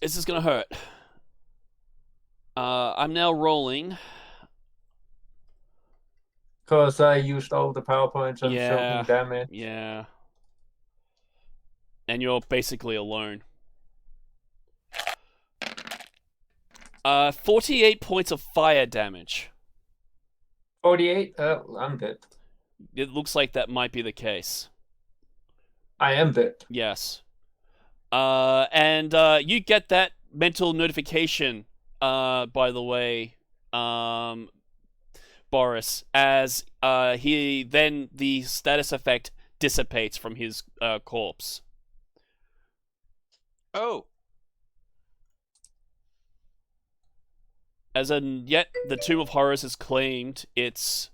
This is gonna hurt. I'm now rolling. Because I used all the power points of soaking damage. Yeah. And you're basically alone. 48 points of fire damage. 48? I'm dead. It looks like that might be the case. I am dead. Yes. And you get that mental notification, by the way, Boris, as the status effect dissipates from his corpse. Oh. As in, yet the Tomb of Horrors has claimed its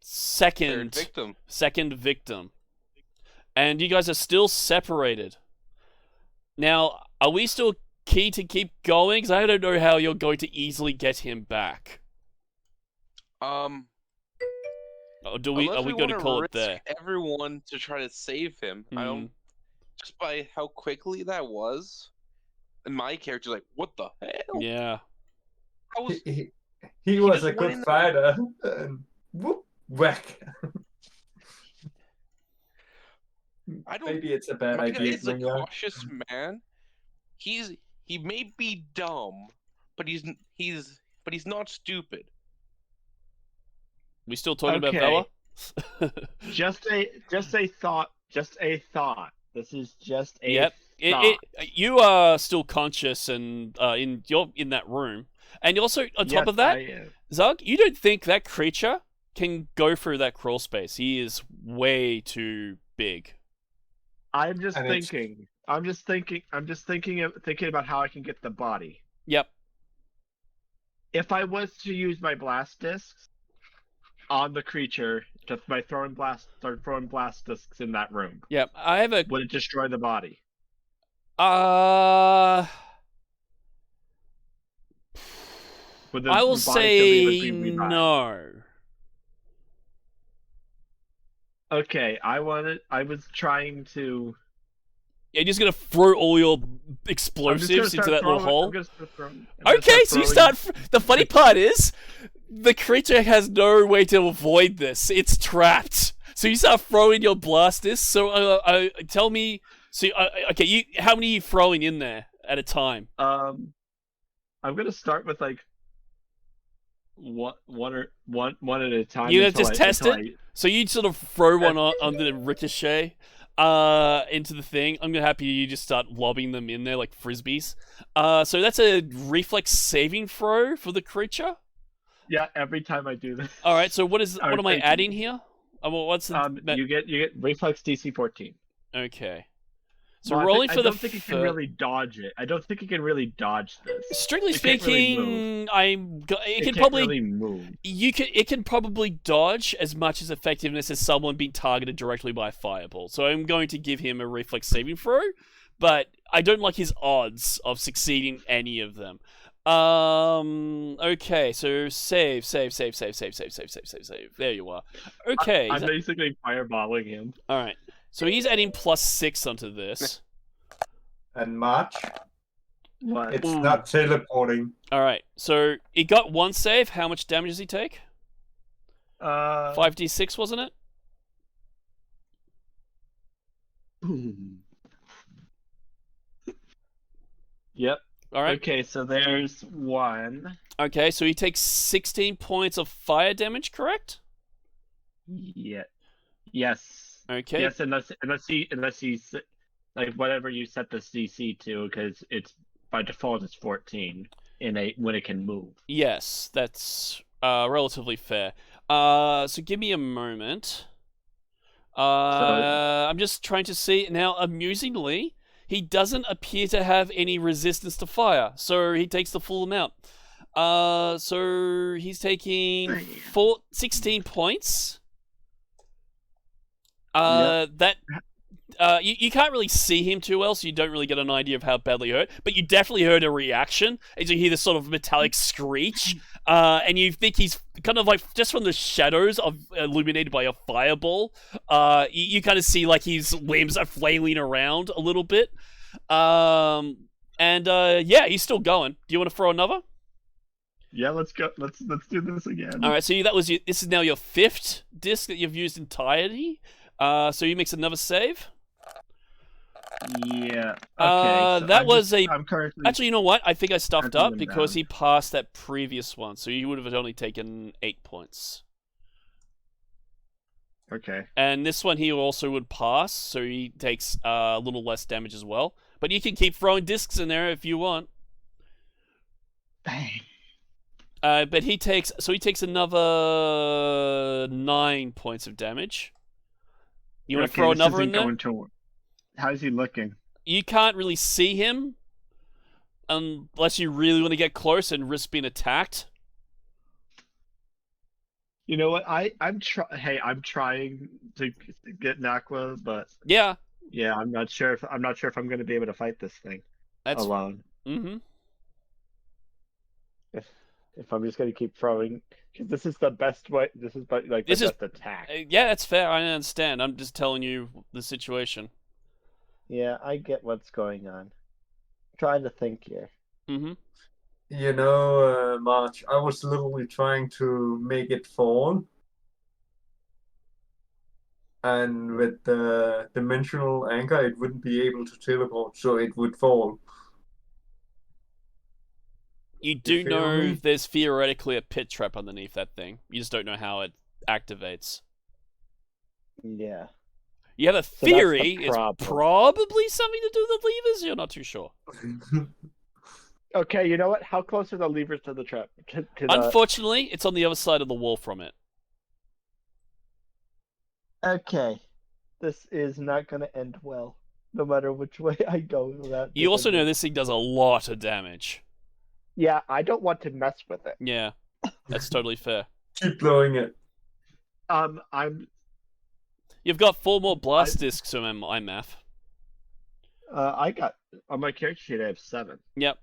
second victim. And you guys are still separated. Now, are we still keen to keep going? Because I don't know how you're going to easily get him back. Or are we going to call it there? Everyone to try to save him. I don't. Just by how quickly that was, and my character's like, "What the hell?" Yeah. He was a good fighter. Whoop, whack. Maybe it's a bad idea. He's a cautious man. He may be dumb, but he's not stupid. We still talking about Bella? Just a thought. This is just a thought. You are still conscious and you're in that room. And also, on top of that, Zug, you don't think that creature can go through that crawl space. He is way too big. I'm just thinking about how I can get the body. Yep. If I was to use my blast discs on the creature, just by throwing blast discs in that room. Yep. Would it destroy the body? I will say no. Okay, I was trying to. You're just gonna throw all your explosives into that little hole. Okay, so you start. The funny part is, the creature has no way to avoid this. It's trapped. So you start throwing your blasters. So tell me. So okay, how many are you throwing in there at a time? I'm gonna start with like one at a time. You just test it. So you sort of throw one on the ricochet into the thing. I'm gonna happy you just start lobbing them in there like frisbees. So that's a reflex saving throw for the creature. Yeah, every time I do this. All right. So what am I adding here? What's the you get reflex DC 14. Okay. So rolling for the. I don't think he can really dodge it. I don't think he can really dodge this. Strictly speaking, it can probably really move. It can probably dodge as much as effectiveness as someone being targeted directly by a fireball. So I'm going to give him a reflex saving throw, but I don't like his odds of succeeding any of them. Okay, so save. There you are. Okay. I'm basically fireballing him. Alright. So he's adding +6 onto this. And March? What? It's not teleporting. Alright, so he got 1 save. How much damage does he take? 5d6, wasn't it? Yep. Alright. Okay, so there's 1. Okay, so he takes 16 points of fire damage, correct? Yeah. Yes. Okay. Yes, unless he's like whatever you set the DC to, because it's by default it's 14 when it can move. Yes, that's relatively fair. So give me a moment. I'm just trying to see now. Amusingly, he doesn't appear to have any resistance to fire, so he takes the full amount. So he's taking 16 points. That you can't really see him too well, so you don't really get an idea of how badly hurt. But you definitely heard a reaction as you hear this sort of metallic screech, and you think he's kind of like just from the shadows of illuminated by a fireball. You kind of see like his limbs are flailing around a little bit. Yeah, he's still going. Do you want to throw another? Yeah, let's go. Let's do this again. All right, so this is now your 5th disc that you've used entirely. So he makes another save. Yeah. Okay. So that was a. I'm currently. Actually, you know what? I think I stuffed up because down. he passed that previous one, so you would have only taken 8 points. Okay. And this one he also would pass, so he takes a little less damage as well. But you can keep throwing discs in there if you want. Bang. But he takes another 9 points of damage. You want to throw another in there? How's he looking? You can't really see him unless you really want to get close and risk being attacked. You know what? I'm trying to get Naqua, but yeah, I'm not sure if I'm going to be able to fight this thing alone. Mm-hmm. If I'm just going to keep throwing, because this is the best way. This is the best attack. Yeah, that's fair. I understand. I'm just telling you the situation. Yeah, I get what's going on. I'm trying to think here. Mm-hmm. You know, March, I was literally trying to make it fall. And with the dimensional anchor, it wouldn't be able to teleport, so it would fall. You do know there's theoretically a pit trap underneath that thing. You just don't know how it activates. Yeah. You have a theory. It's probably something to do with the levers. You're not too sure. Okay, you know what? How close are the levers to the trap? Unfortunately, it's on the other side of the wall from it. Okay. This is not going to end well, no matter which way I go. You also know this thing does a lot of damage. Yeah, I don't want to mess with it. Yeah, that's totally fair. Keep blowing it. You've got 4 more blast discs on my math. I got on my character sheet. I have 7. Yep.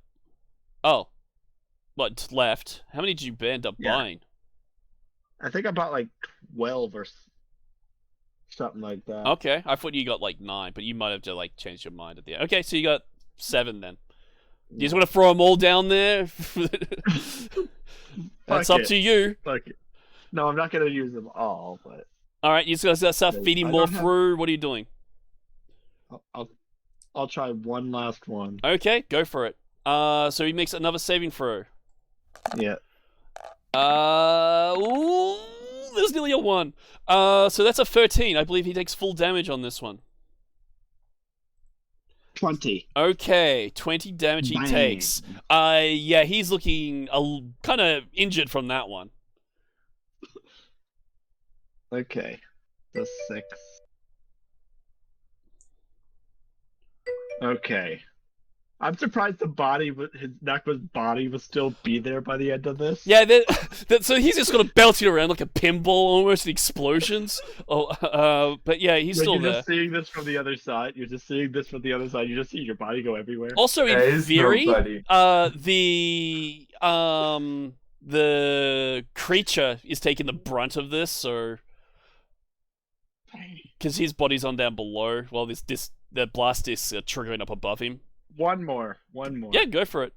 Oh, what's left? How many did you end up buying? I think I bought like 12 or something like that. Okay, I thought you got like 9, but you might have just like changed your mind at the end. Okay, so you got 7 then. You just want to throw them all down there? That's up to you. Fuck it. No, I'm not gonna use them all, but. All right, you just gotta start feeding more through. What are you doing? I'll try one last one. Okay, go for it. So he makes another saving throw. Yeah. Ooh, there's nearly a 1. So that's a 13. I believe he takes full damage on this one. 20. Okay, 20 damage he takes. Yeah, he's looking kind of injured from that one. Okay, the 6. Okay. I'm surprised his Naqua's body will still be there by the end of this. Yeah, so he's just gonna belt you around like a pinball, almost explosions. But yeah, he's still there. You're just seeing this from the other side. You just see your body go everywhere. Also, in theory, the creature is taking the brunt of this, so because his body's on down below, while the blast discs are triggering up above him. One more. Yeah, go for it.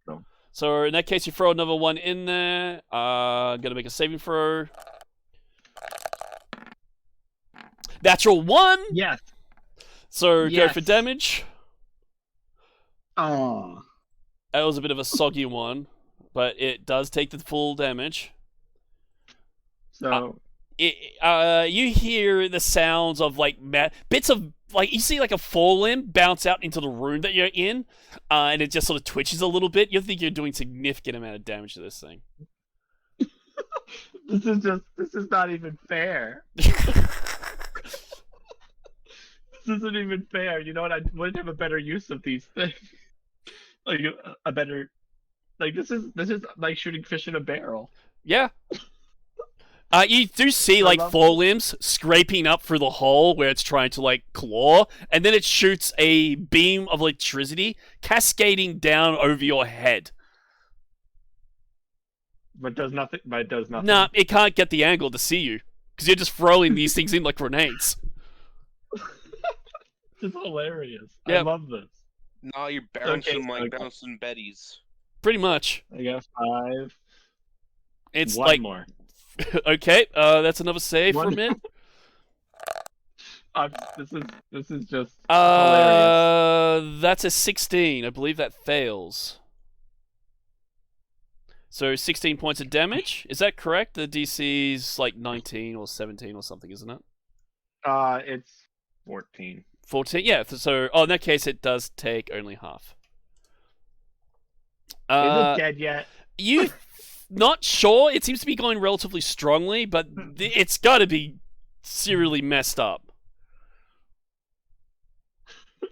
Oh. So in that case, you throw another 1 in there. Gonna make a saving throw. Natural 1. Yes. So go for damage. Oh. That was a bit of a soggy one, but it does take the full damage. So you hear the sounds of like bits of. Like, you see like a forelimb bounce out into the room that you're in, and it just sort of twitches a little bit. You think you're doing significant amount of damage to this thing. This is not even fair. This isn't even fair. You know what? I wouldn't have a better use of these things. Like a better, like this is like shooting fish in a barrel. Yeah. You do see like forelimbs scraping up through the hole where it's trying to like claw, and then it shoots a beam of electricity cascading down over your head. But does nothing. Nah, it can't get the angle to see you because you're just throwing these things in like grenades. It's hilarious. Yep. I love this. No, you're bouncing bouncing Betty's. Pretty much. I got 5. It's one like more. Okay, that's another save from it. This is just hilarious. That's a 16. I believe that fails. So 16 points of damage. Is that correct? The DC's like 19 or 17 or something, isn't it? It's 14. 14. Yeah. So, in that case, it does take only half. Is it dead yet? You not sure? It seems to be going relatively strongly, but it's got to be seriously messed up.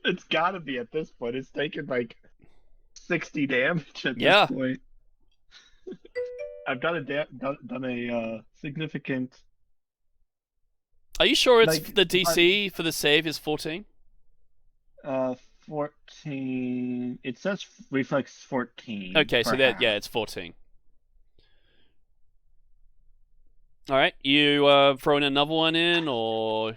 It's got to be at this point. It's taken like 60 damage at this point. I've done a significant. Are you sure it's the DC for the save is 14? 14. It says reflex 14. Okay, so it's 14. All right, you throwing another one in, or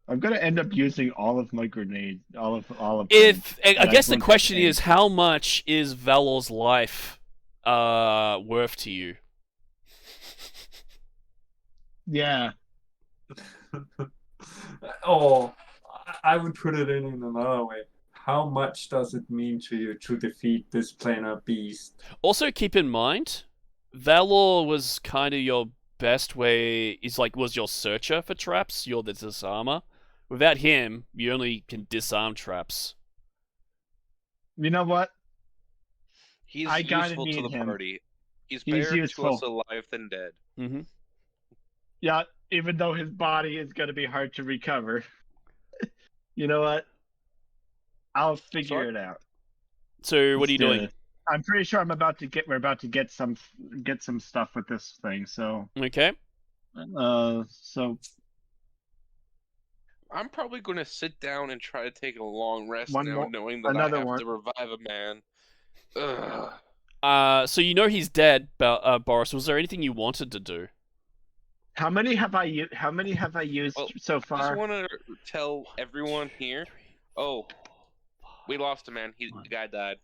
I'm gonna end up using all of my grenades. All of. I guess the question is, how much is Valar's life worth to you? Yeah. I would put it in another way. How much does it mean to you to defeat this planar beast? Also, keep in mind, Valar was kind of your best way. Was your searcher for traps. You're the disarmer. Without him, you only can disarm traps. You know what? He's useful to the party. He's better to us alive than dead. Mm-hmm. Yeah, even though his body is going to be hard to recover. You know what? I'll figure it out. So what are you doing? I'm pretty sure we're about to get some stuff with this thing. So okay. So I'm probably going to sit down and try to take a long rest knowing that I have to revive a man. Ugh. So you know he's dead, Boris. Was there anything you wanted to do? How many have I used so far? I just want to tell everyone here. Oh, we lost a man. The guy died.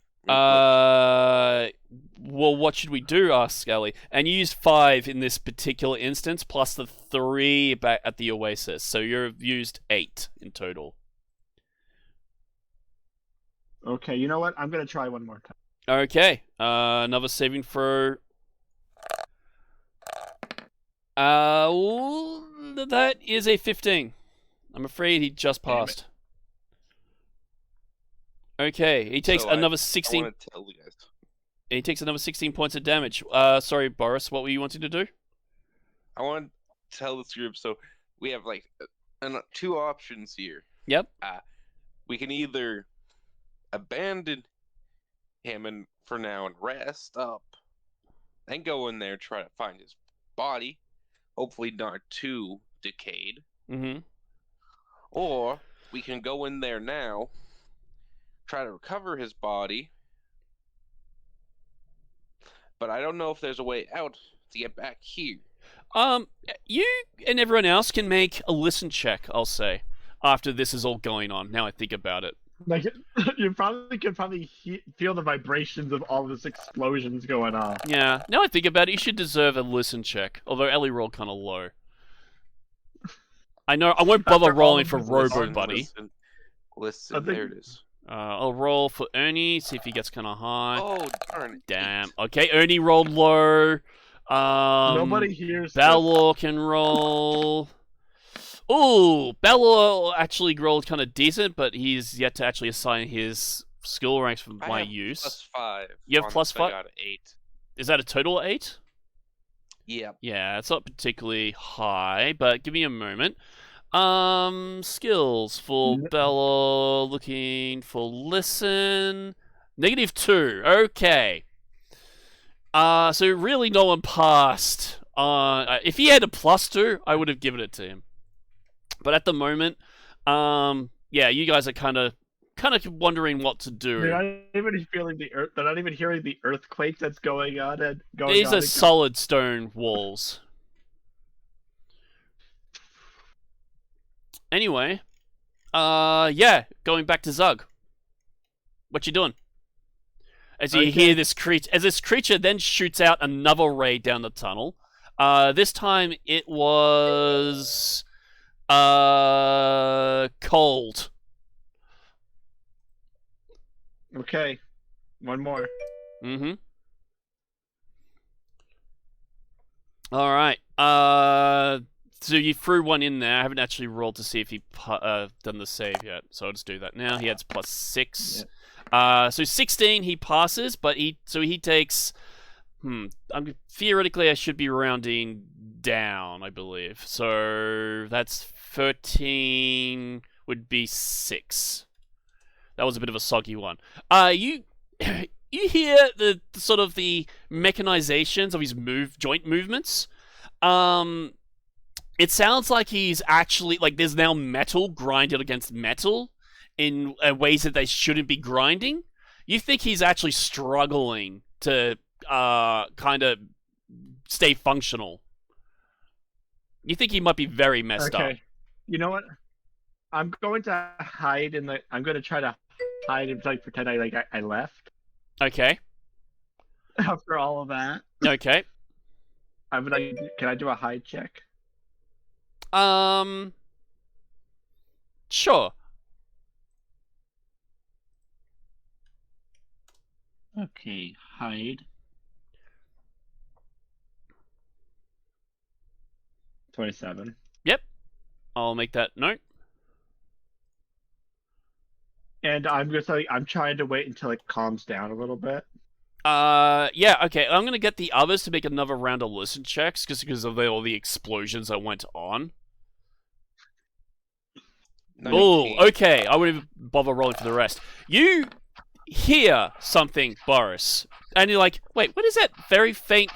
Well, what should we do? Asked Scully. And you used 5 in this particular instance, plus the 3 back at the Oasis. So you've used 8 in total. Okay, you know what? I'm gonna try one more time. Okay, another saving throw. That is a 15. I'm afraid he just passed. Okay, he takes another 16. I want to tell you guys. He takes another 16 points of damage. Sorry, Boris, what were you wanting to do? I want to tell this group, so we have like 2 options here. Yep. We can either abandon him for now and rest up, then go in there, try to find his body, hopefully not too decayed. Mm-hmm. Or we can go in there now, try to recover his body, but I don't know if there's a way out to get back here. You and everyone else can make a listen check, I'll say, after this is all going on. Now I think about it. Like, you can feel the vibrations of all this explosions going on. Yeah, now I think about it, you should deserve a listen check. Although Ellie rolled kind of low. I know, I won't bother rolling for Robo Buddy. Listen, there it is. I'll roll for Ernie, see if he gets kind of high. Oh, darn it. Damn. Okay, Ernie rolled low. Nobody hears Balor can roll. Ooh, Balor actually rolled kind of decent, but he's yet to actually assign his skill ranks for my use. +5. You have +5? I got 8. Is that a total 8? Yep. Yeah, it's not particularly high, but give me a moment. Skills for Balor, looking for listen. -2. Okay. So really no one passed. If he had a +2, I would have given it to him. But at the moment, yeah, you guys are kind of wondering what to do. They're not even feeling the earth. They're not even hearing the earthquake that's going on. These are solid stone walls. Anyway, yeah, going back to Zug. What you doing? As you hear this creature then shoots out another ray down the tunnel. This time it was cold. Okay, one more. Mm-hmm. All right. So you threw one in there. I haven't actually rolled to see if he done the save yet, so I'll just do that now. He has +6. Yep. So 16 he passes, but he takes. Theoretically, I should be rounding down, I believe. So that's 13 would be 6. That was a bit of a soggy one. You hear the sort of the mechanizations of his joint movements. It sounds like he's actually like there's now metal grinded against metal in ways that they shouldn't be grinding. You think he's actually struggling to kind of stay functional. You think he might be very messed up. Okay. You know what? I'm going to hide in the. I'm going to try to hide and like pretend I left. Okay. After all of that. Okay. Can I do a hide check? Sure. Okay, hide. 27. Yep. I'll make that note. And I'm trying to wait until it calms down a little bit. Yeah, okay. I'm gonna get the others to make another round of listen checks because of all the explosions that went on. Oh, okay. I wouldn't even bother rolling for the rest. You hear something, Boris, and you're like, wait, what is that very faint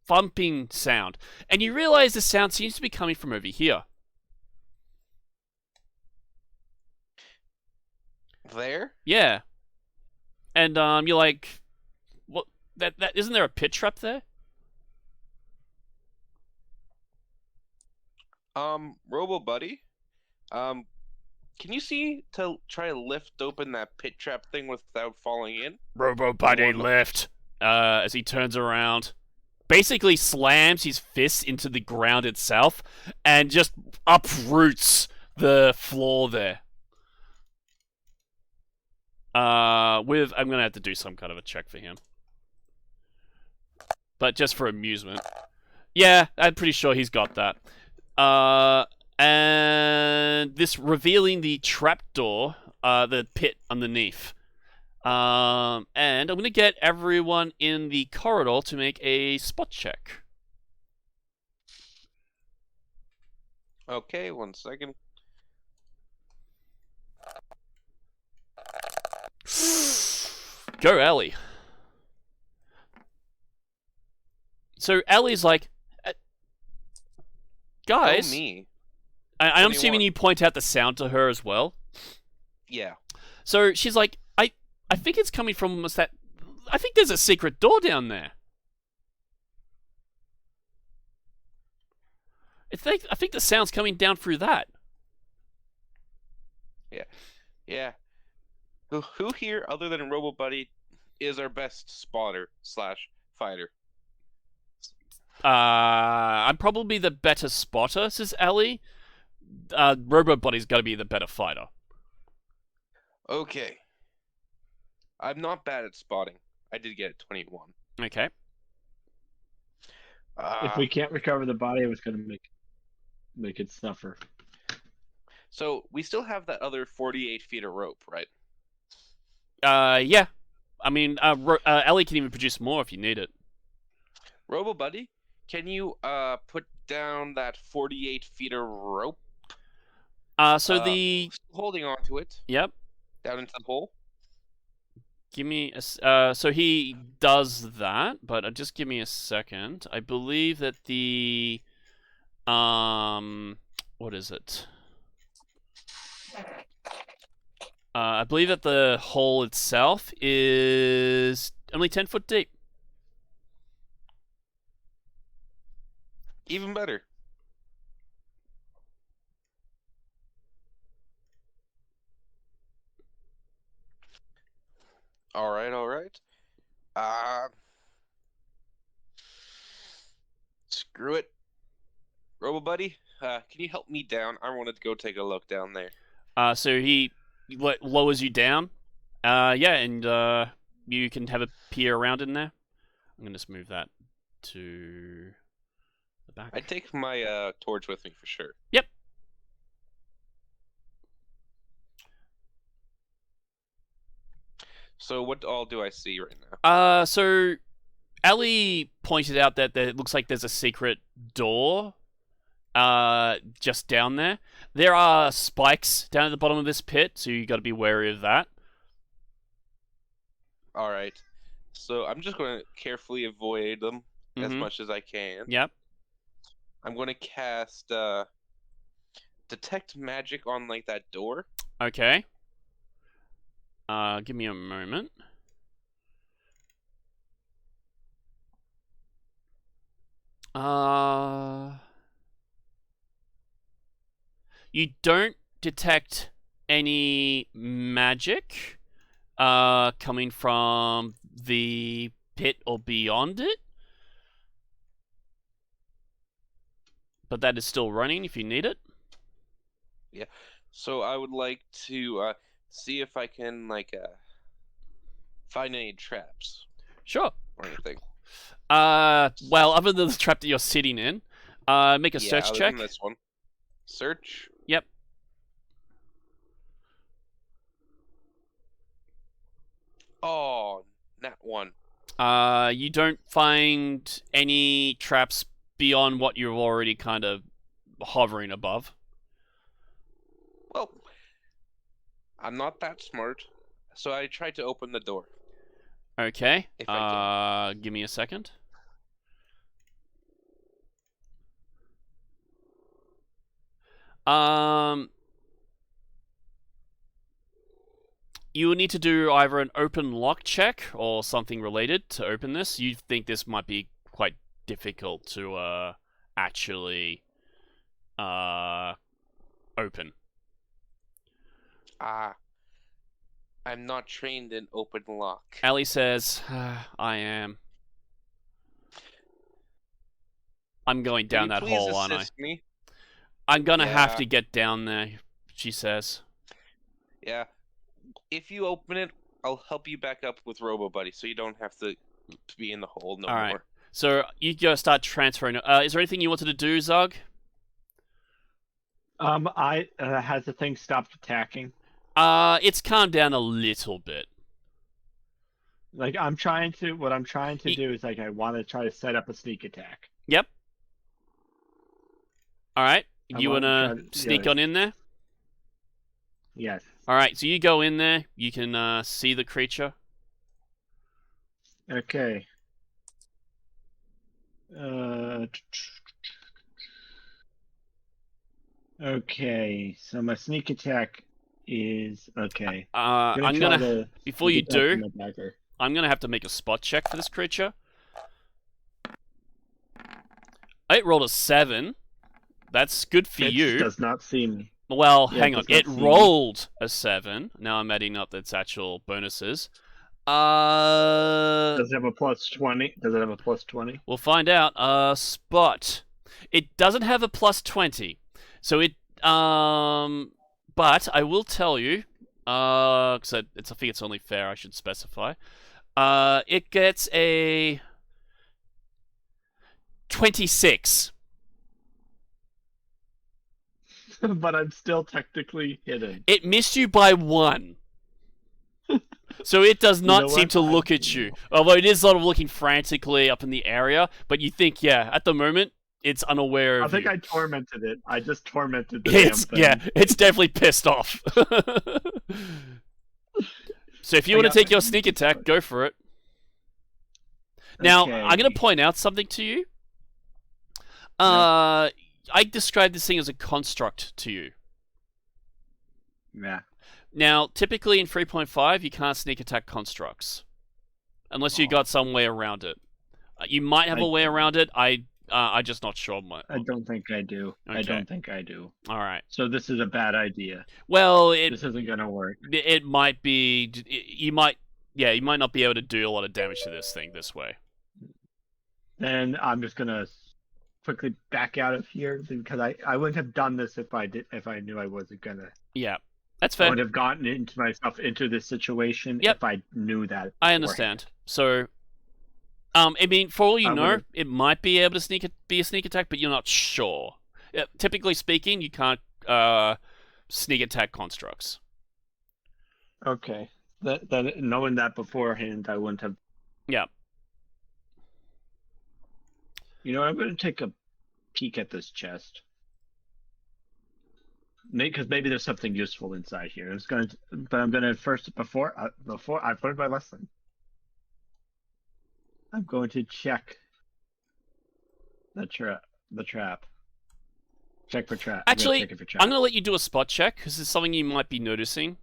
thumping sound? And you realize the sound seems to be coming from over here. There? Yeah. And you're like, what? That isn't there a pit trap there? Robo Buddy, can you see to try to lift open that pit trap thing without falling in? Robo Buddy lift. As he turns around, basically slams his fist into the ground itself, and just uproots the floor there. I'm gonna have to do some kind of a check for him, but just for amusement. Yeah, I'm pretty sure he's got that. And this revealing the trapdoor, the pit underneath. And I'm gonna get everyone in the corridor to make a spot check. Okay, 1 second. Go, Ellie. So Ellie's like, guys. Oh, me. I'm assuming you point out the sound to her as well. Yeah. So she's like, I think it's coming from that. I think there's a secret door down there. I think the sound's coming down through that. Yeah. Who here, other than Robo Buddy, is our best spotter / fighter? I'm probably the better spotter, says Ellie. Robo Buddy's got to be the better fighter. Okay. I'm not bad at spotting. I did get 21. Okay. If we can't recover the body, I was going to make it suffer. So we still have that other 48 feet of rope, right? Yeah. I mean, Ellie can even produce more if you need it. Robo Buddy, can you put down that 48 feet of rope? Holding on to it. Yep. Down into the hole. Give me a. So he does that, but just give me a second. I believe that the. What is it? I believe that the hole itself is only 10 foot deep. Even better. All right, all right. Screw it. Robo Buddy, can you help me down? I wanted to go take a look down there. So he lowers you down. Yeah, and you can have a peer around in there. I'm gonna just move that to the back. I'd take my torch with me for sure. Yep. So what all do I see right now? So Ellie pointed out that it looks like there's a secret door just down there. There are spikes down at the bottom of this pit, so you got to be wary of that. All right. So I'm just going to carefully avoid them as much as I can. Yep. I'm going to cast detect magic on like that door. Okay. Give me a moment. You don't detect any magic coming from the pit or beyond it. But that is still running if you need it. Yeah. So I would like to see if I can like find any traps. Sure. Or anything. Well, other than the trap that you're sitting in, make a search check. This one. Search. Yep. Oh, nat 1. You don't find any traps beyond what you're already kind of hovering above. Well, I'm not that smart, so I tried to open the door. Okay. Give me a second. You will need to do either an open lock check or something related to open this. You think this might be quite difficult to actually open. I'm not trained in open lock. Ellie says, I am. I'm going down that hole, aren't I? Me? I'm gonna have to get down there, she says. Yeah. If you open it, I'll help you back up with Robo Buddy, so you don't have to be in the hole no more. All right. So you go start transferring. Is there anything you wanted to do, Zug? Has the thing stopped attacking? It's calmed down a little bit. Like what I'm trying to do is like I want to try to set up a sneak attack. Yep. All right. You wanna sneak on in there? Yes. All right. So you go in there. You can see the creature. Okay. Okay. So my sneak attack is okay. I'm gonna before you do, I'm gonna have to make a spot check for this creature. It rolled a 7. That's good for you. Does not seem. Well, hang on. It rolled a 7. Now I'm adding up its actual bonuses. Does it have a plus 20? Does it have a plus 20? We'll find out. Spot. It doesn't have a plus 20. So it but I will tell you, because I think it's only fair I should specify. It gets a 26. But I'm still technically hidden. It missed you by 1. So it does not seem to look at you. Although it is sort of looking frantically up in the area, but you think, yeah, at the moment, it's unaware of you. I think I tormented it. I just tormented the damn thing. Yeah, it's definitely pissed off. So if you want to take your sneak attack, go for it. Now, Okay. I'm going to point out something to you. I described this thing as a construct to you. Yeah. Now, typically in 3.5, you can't sneak attack constructs. Unless you got some way around it. You might have a way around it. I'm just not sure. I don't think I do. Okay. I don't think I do. All right. So this is a bad idea. Well, This isn't going to work. It might be... You might yeah, you might not be able to do a lot of damage to this thing this way. Then I'm just gonna quickly back out of here because I wouldn't have done this if I knew I wasn't gonna. Yeah, that's I fair. would have gotten into myself into this situation if I knew that. I understand. So, I mean, for all you know, it might be able to be a sneak attack, but you're not sure. Typically speaking, you can't sneak attack constructs. Okay. That knowing that beforehand, I wouldn't have. Yeah. You know, I'm going to take a peek at this chest. Because maybe there's something useful inside here. But I'm going to first before I learned my lesson. I'm going to check the trap. Check for trap. Actually, I'm going to let you do a spot check because it's something you might be noticing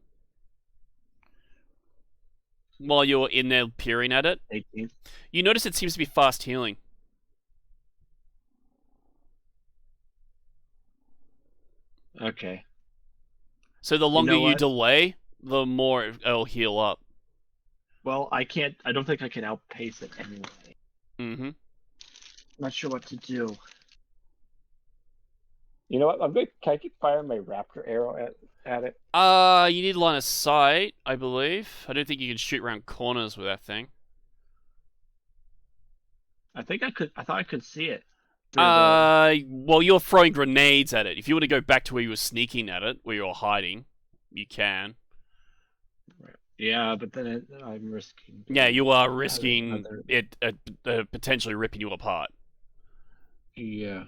while you're in there peering at it. 18. You notice it seems to be fast healing. Okay. So the longer you delay, the more it'll heal up. Well, I don't think I can outpace it anyway. Mm-hmm. Not sure what to do. You know what? Can I keep firing my raptor arrow at it? You need line of sight, I believe. I don't think you can shoot around corners with that thing. I thought I could see it. Well, you're throwing grenades at it. If you want to go back to where you were sneaking at it, where you were hiding, you can. Yeah, but then I'm risking. Yeah, you are risking it potentially ripping you apart. Yeah.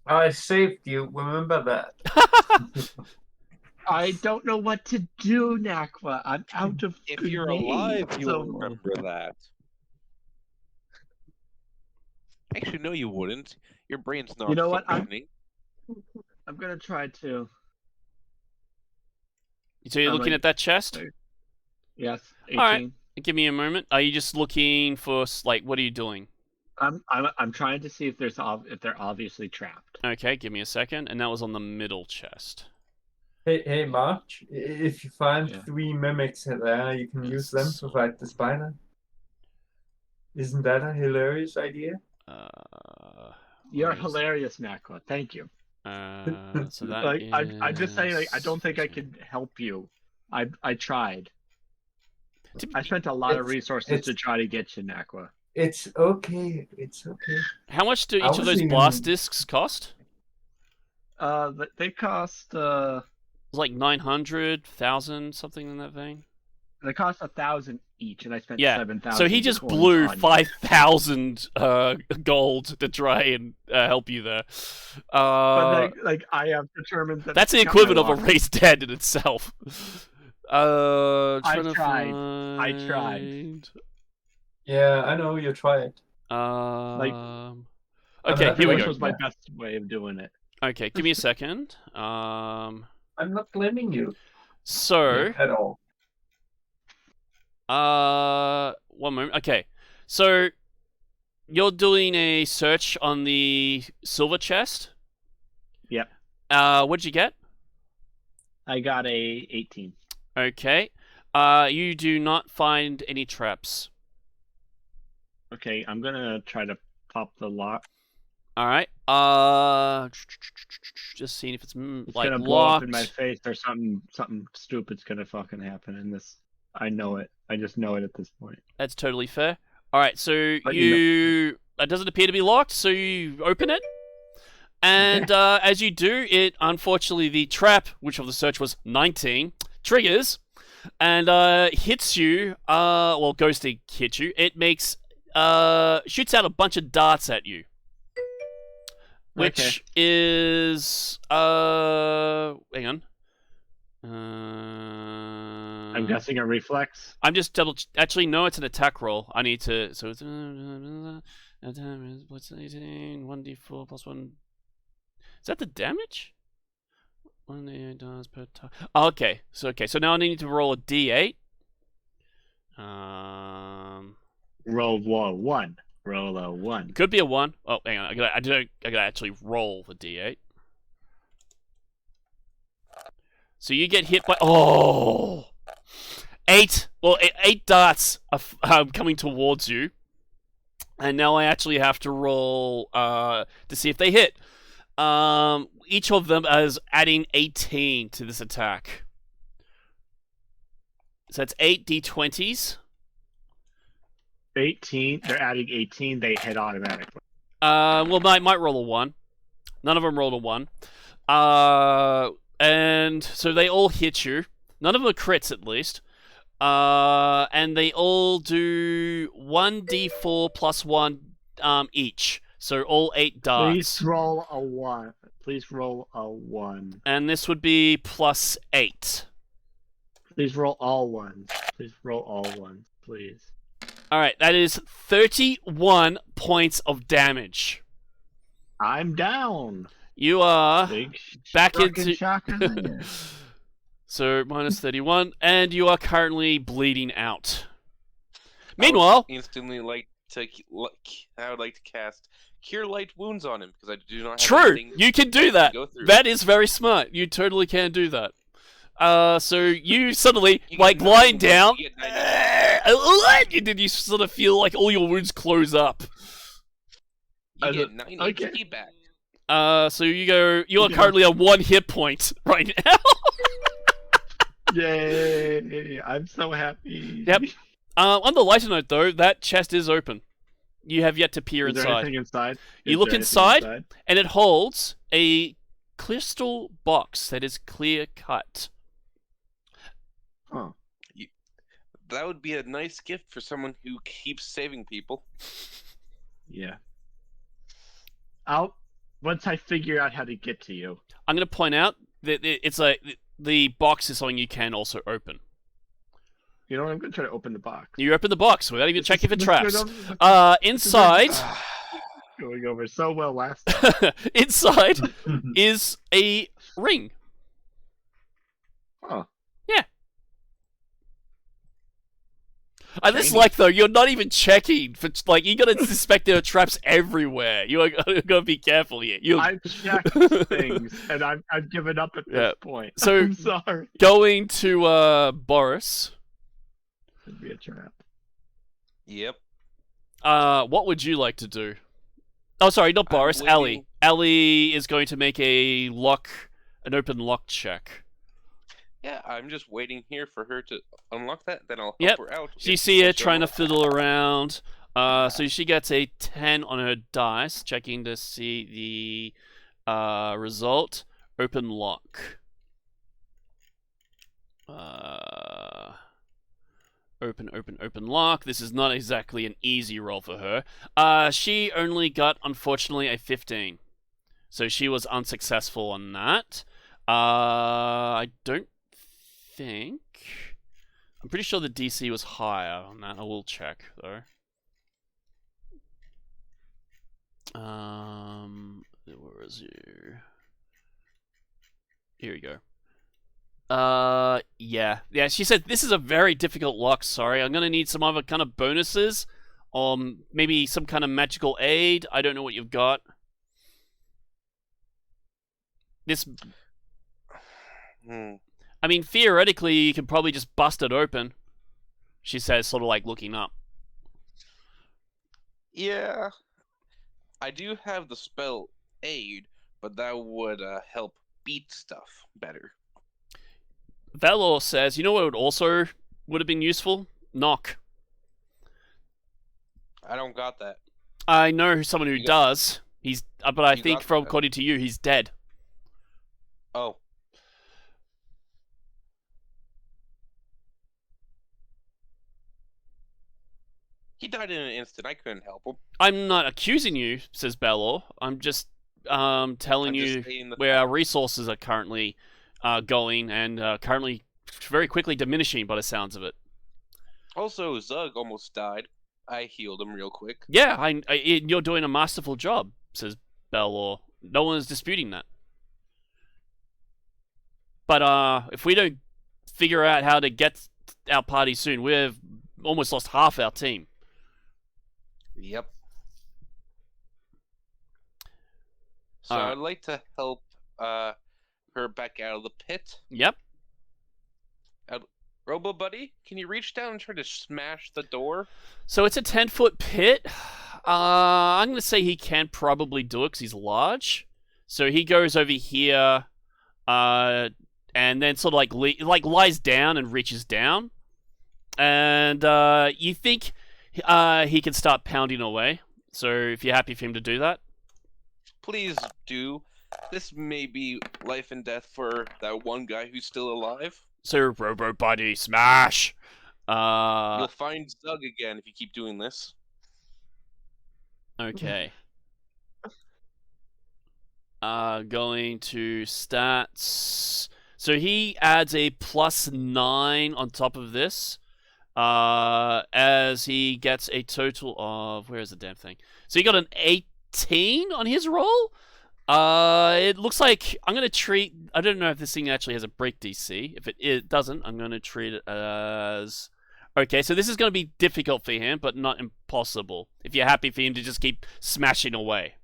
I saved you. Remember that. I don't know what to do, Naqua. I'm out of. If you're alive, you'll remember that. Actually, no, you wouldn't. Your brain's not. You know what? I'm gonna try to. So you're looking at that chest? Yes. 18. All right. Give me a moment. Are you just looking for what are you doing? I'm trying to see if they're obviously trapped. Okay, give me a second. And that was on the middle chest. Hey, March. If you find 3 mimics there, you can use them to fight the spider. Isn't that a hilarious idea? You're hilarious, Naqua. Thank you. So that I'm just saying, I don't think I can help you. I tried. I spent a lot of resources to try to get you, Naqua. It's okay. It's okay. How much do each of those blast discs cost? They cost like 900, 1,000, something in that vein. They cost 1,000 each, and I spent 7,000. So he just blew 5,000 gold to try and help you there. But I have determined that that's the equivalent of a race dead in itself. I tried. Yeah, I know you tried. Okay, here we go. This was my best way of doing it. Okay, give me a second. I'm not blaming you. So at all. 1 moment. Okay, so you're doing a search on the silver chest. Yep. What'd you get? I got a 18. Okay. You do not find any traps. Okay, I'm gonna try to pop the lock. All right. Just seeing if it's like gonna blow up in my face or something stupid's gonna fucking happen in this. I know it. I just know it at this point. That's totally fair. All right, so it doesn't appear to be locked, so you open it. And as you do, it unfortunately the trap, which of the search was 19, triggers and hits you. Well, goes to hit you. It makes shoots out a bunch of darts at you, which is hang on. I'm guessing a reflex. I'm just actually no, it's an attack roll. I need to so it's what's 18 1d4 plus 1. Is that the damage? 1d8 dollars per time. Oh, okay. So now I need to roll a d8. Roll a 1. Roll a 1. Could be a 1. Oh, hang on. I gotta actually roll the d8. So you get hit by 8 darts are coming towards you, and now I actually have to roll to see if they hit. Each of them is adding 18 to this attack. So that's 8 d20s. 18. They're adding 18. They hit automatically. Well, might roll a 1. None of them rolled a 1. And so they all hit you. None of them are crits, at least. And they all do 1d4 plus 1 each. So all 8 darts. Please roll a 1. Please roll a 1. And this would be plus 8. Please roll all 1s. Please roll all 1s, please. Alright, that is 31 points of damage. I'm down. You are back into... So, minus 31, and you are currently bleeding out. Meanwhile... I would like to cast Cure Light Wounds on him, because I do not have True! anything You can do that! to go through. That is very smart. You totally can do that. So you suddenly, lying down... You sort of feel like all your wounds close up. You get 9 HP back. So you are currently on 1 hit point right now. Yay! I'm so happy. Yep. On the lighter note, though, that chest is open. You have yet to peer Is there inside. anything inside? You look inside, and it holds a crystal box that is clear cut. Huh. That would be a nice gift for someone who keeps saving people. Yeah. Once I figure out how to get to you. I'm going to point out that it's like the box is something you can also open. You know what? I'm going to try to open the box. You open the box without even checking for traps. Inside... Going over so well last time. Inside is a ring. Huh. Yeah. I just like, though, you're not even checking for, like, you gotta suspect there are traps everywhere. You are gotta be careful here. I've checked things, and I've given up at this point. So, I'm sorry. Going to, Boris. Could be a trap. Yep. What would you like to do? Oh, sorry, not Boris, Ellie. Ellie is going to make an open lock check. Yeah, I'm just waiting here for her to unlock that, then I'll help her out. So you see her trying to fiddle around. So she gets a 10 on her dice, checking to see the result. Open lock. Open lock. This is not exactly an easy roll for her. She only got, unfortunately, a 15. So she was unsuccessful on that. I don't think... I'm pretty sure the DC was higher on that. I will check, though. Where is you? Here we go. Yeah, she said, this is a very difficult lock, sorry. I'm gonna need some other kind of bonuses. Maybe some kind of magical aid. I don't know what you've got. I mean, theoretically, you could probably just bust it open. She says, sort of like looking up. Yeah. I do have the spell aid, but that would help beat stuff better. Valar says, you know what would have been useful? Knock. I don't got that. I know someone who does. But I think, according to you, he's dead. Oh. He died in an instant. I couldn't help him. I'm not accusing you, says Balor. I'm just telling you where our resources are currently going, and currently very quickly diminishing by the sounds of it. Also, Zug almost died. I healed him real quick. Yeah, you're doing a masterful job, says Balor. No one is disputing that. But if we don't figure out how to get our party soon, we've almost lost half our team. Yep. So I'd like to help her back out of the pit. Yep. Robo Buddy, can you reach down and try to smash the door? So it's a 10-foot pit. I'm going to say he can probably do it because he's large. So he goes over here, and then sort of like lies down and reaches down. And you think he can start pounding away. So if you're happy for him to do that. Please do. This may be life and death for that one guy who's still alive. So Robo Buddy, smash! You'll find Zug again if you keep doing this. Okay. Going to stats. So he adds a +9 on top of this. As he gets a total of... Where is the damn thing? So he got an 18 on his roll. It looks like I'm going to treat... I don't know if this thing actually has a break DC. If it doesn't, I'm going to treat it as... Okay, so this is going to be difficult for him, but not impossible. If you're happy for him to just keep smashing away.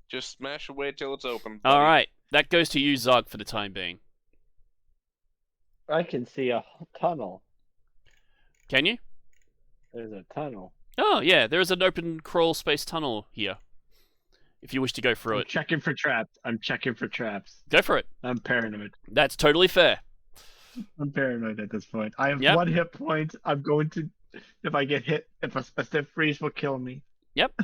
Just smash away till it's open, buddy. Alright, that goes to you, Zog, for the time being. I can see a tunnel. Can you? There's a tunnel. Oh, yeah, there is an open crawl space tunnel here. If you wish to go through I'm it. checking for traps. I'm checking for traps. Go for it. I'm paranoid. That's totally fair. I'm paranoid at this point. I have Yep. 1 hit point. I'm going to... If I get hit, if a stiff freeze will kill me. Yep.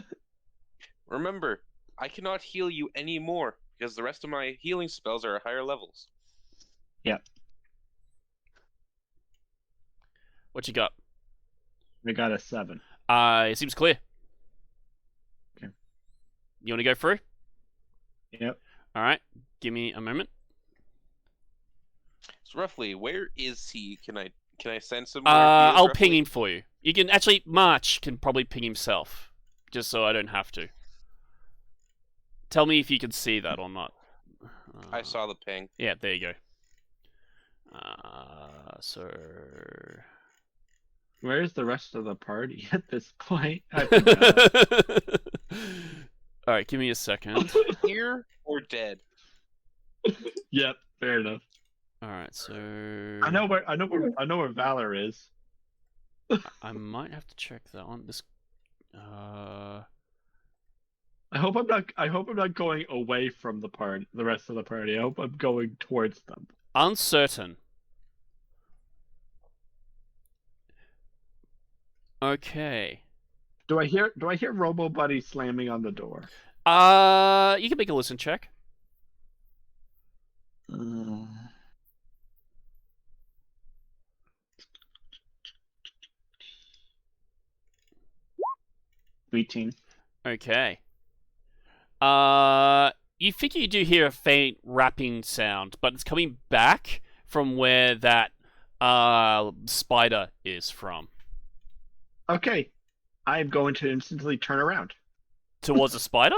Remember, I cannot heal you anymore because the rest of my healing spells are at higher levels. Yep. What you got? I got a 7. It seems clear. Okay. You want to go through? Yep. Alright, give me a moment. So roughly, where is he? Can I sense him? I'll ping him for you. You can actually... March can probably ping himself. Just so I don't have to. Tell me if you can see that or not. I saw the ping. Yeah, there you go. So... Where's the rest of the party at this point? I forgot. Alright, give me a second. Here or dead? Yep, fair enough. Alright, so... I know where Valar is. I might have to check that one. This... I hope I'm not going away from the rest of the party. I hope I'm going towards them. Uncertain. Okay. Do I hear Robo Buddy slamming on the door? You can make a listen check. 18. Okay. You think you do hear a faint rapping sound, but it's coming back from where that spider is from. Okay. I'm going to instantly turn around. Towards the spider?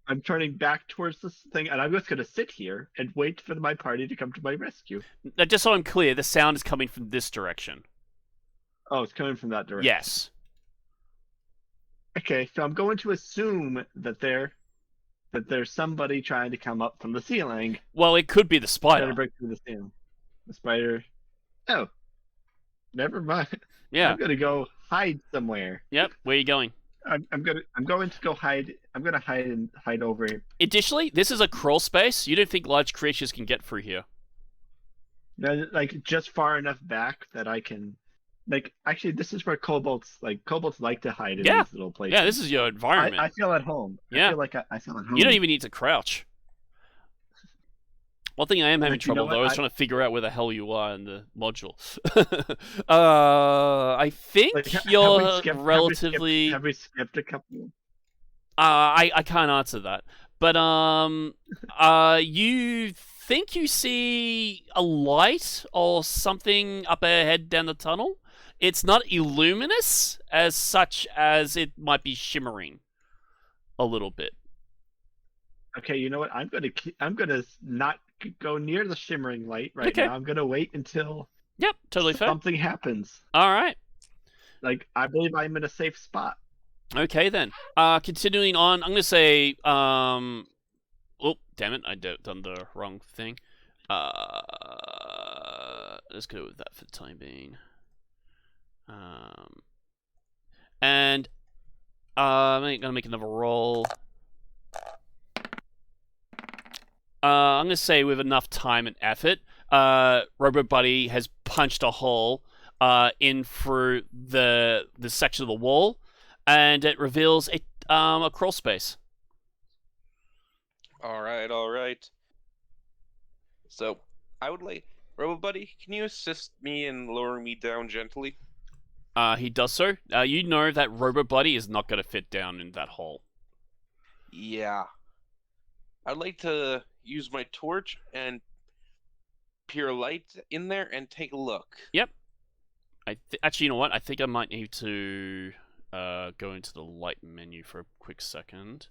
I'm turning back towards this thing, and I'm just going to sit here and wait for my party to come to my rescue. Now, just so I'm clear, the sound is coming from this direction. Oh, it's coming from that direction. Yes. Okay, so I'm going to assume that there's somebody trying to come up from the ceiling. Well, it could be the spider. Trying to break through the ceiling. The spider. Oh, never mind. Yeah. I'm gonna go hide somewhere. Yep. Where are you going? I'm going to go hide. I'm gonna hide over here. Additionally, this is a crawl space. You don't think large creatures can get through here. Like just far enough back that I can. Like, actually, this is where kobolds like to hide in these little places. Yeah, this is your environment. I feel at home. Yeah. I feel like I feel at home. You don't even need to crouch. One thing I am having trouble, though, is trying to figure out where the hell you are in the module. I think you're relatively... Have we skipped a couple? I can't answer that. But, you think you see a light or something up ahead down the tunnel? It's not illuminous as such as it might be shimmering a little bit. Okay, you know what? I'm gonna not go near the shimmering light right now. I'm gonna wait until totally fair. Something happens. All right. Like, I believe I'm in a safe spot. Okay then. Continuing on, I'm gonna say oh damn it, I done the wrong thing. let's go with that for the time being. And I'm gonna make another roll. I'm gonna say with enough time and effort, Robo Buddy has punched a hole in through the section of the wall, and it reveals a crawl space. All right. So I would like Robo Buddy. Can you assist me in lowering me down gently? He does so. You know that Robo Buddy is not going to fit down in that hole. Yeah. I'd like to use my torch and peer light in there and take a look. Yep. Actually, you know what? I think I might need to go into the light menu for a quick second.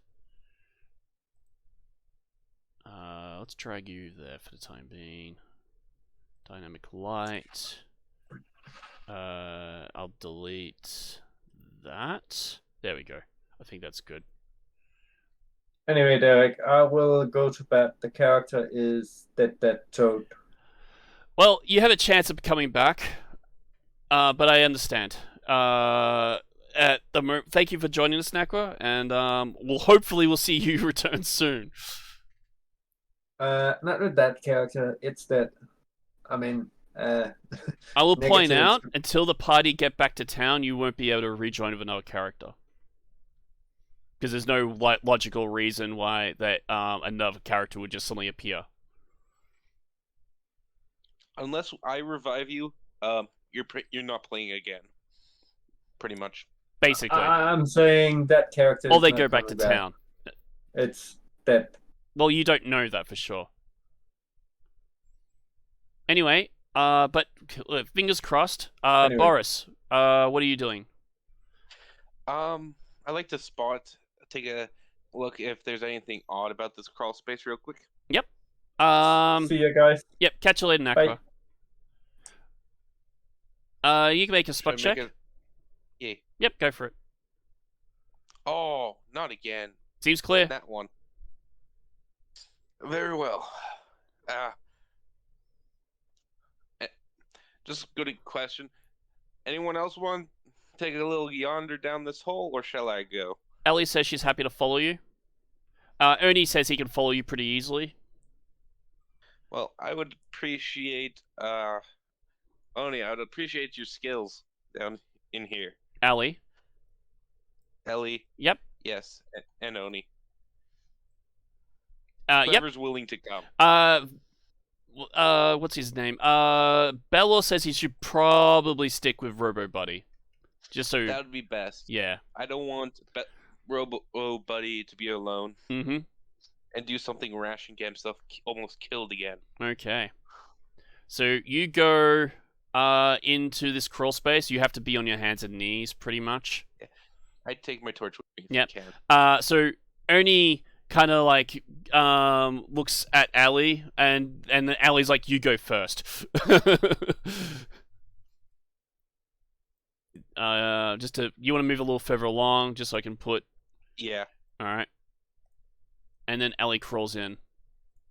Let's drag you there for the time being. Dynamic light. I'll delete that. There we go. I think that's good. Anyway, Derek, I will go to bed. The character is dead toad. Well, you have a chance of coming back, but I understand. At the thank you for joining us, Naqua, and we'll see you return soon. Not with that character. It's that. I mean, I will point negative. out, until the party get back to town, you won't be able to rejoin with another character. Because there's no logical reason why that another character would just suddenly appear. Unless I revive you, you're not playing again. Pretty much. Basically. I'm saying that character. Or they go back to town. It's dead. Well, you don't know that for sure. Anyway, but fingers crossed. Anyway. Boris, what are you doing? I like to take a look if there's anything odd about this crawl space real quick. Yep. See you guys. Yep, catch you later, Naqua. You can make a spot check. Yeah. Yep, go for it. Oh, not again. Seems clear. That one. Very well. Just good question. Anyone else want to take a little yonder down this hole, or shall I go? Ellie says she's happy to follow you. Ernie says he can follow you pretty easily. Well, I would appreciate, Oni, I would appreciate your skills down in here. Ellie. Yep. Yes, and Oni. Whoever's willing to come. What's his name? Bello says he should probably stick with Robo Buddy. Just so... That would be best. Yeah. I don't want Robo Buddy to be alone. Mm-hmm. And do something rash and get himself almost killed again. Okay. So you go into this crawl space. You have to be on your hands and knees, pretty much. Yeah. I'd take my torch with me if yep. you can. So Ernie kind of like looks at Allie, and then Allie's like, "You go first." You want to move a little further along, just so I can put. Yeah. All right. And then Allie crawls in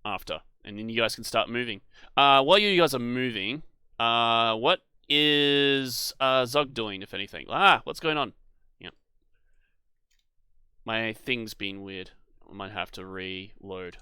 after, and then you guys can start moving. While you guys are moving, what is Zug doing, if anything? What's going on? Yeah. My thing's been weird. I might have to reload.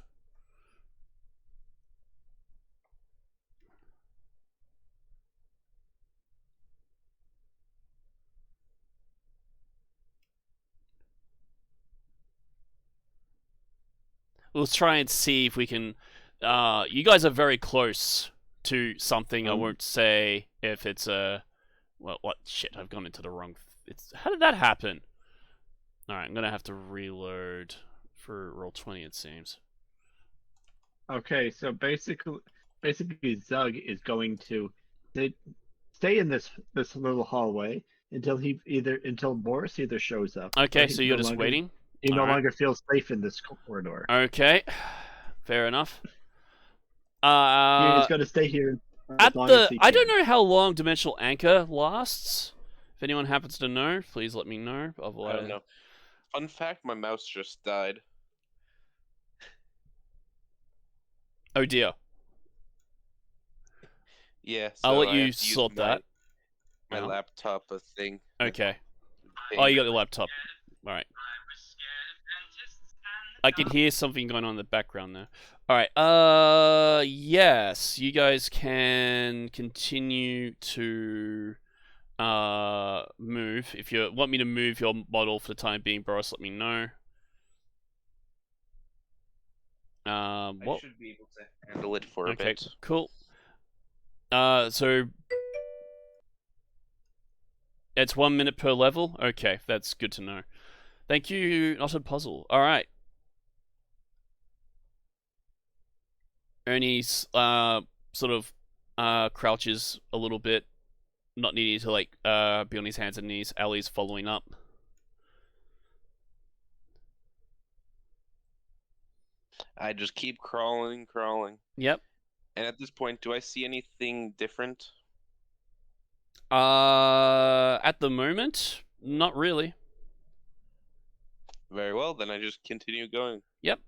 Let's try and see if we can... you guys are very close to something. I won't say if it's a... Well, what? Shit, I've gone into the wrong... How did that happen? Alright, I'm going to have to reload for Roll20, it seems. Okay, so basically Zug is going to stay in this little hallway until Boris either shows up. Okay, so you're just waiting? He no longer feels safe in this corridor. Okay, fair enough. He's going to stay here I don't know how long Dimensional Anchor lasts. If anyone happens to know, please let me know. Otherwise... I don't know. Fun fact, my mouse just died. Oh dear. Yeah, so I'll let I you have to use sort that. my No. laptop thing. Okay. Oh, you got your laptop. All right. I can hear something going on in the background there. All right. Yes, you guys can continue to move. If you want me to move your model for the time being, Boris, let me know. I should be able to handle it for a bit. Okay, cool. So it's 1 minute per level. Okay, that's good to know. Thank you, not a puzzle. All right. Ernie's sort of crouches a little bit, not needing to like be on his hands and knees. Ali's following up. I just keep crawling. Yep. And at this point, do I see anything different? At the moment, not really. Very well, then I just continue going. Yep.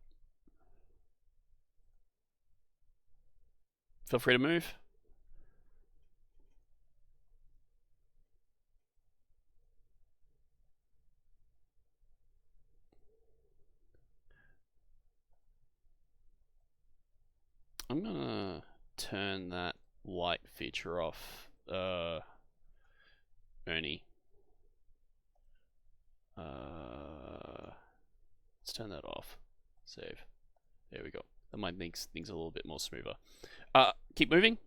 Feel free to move. I'm gonna turn that light feature off, Ernie. Let's turn that off. Save. There we go. That might make things a little bit more smoother. Keep moving.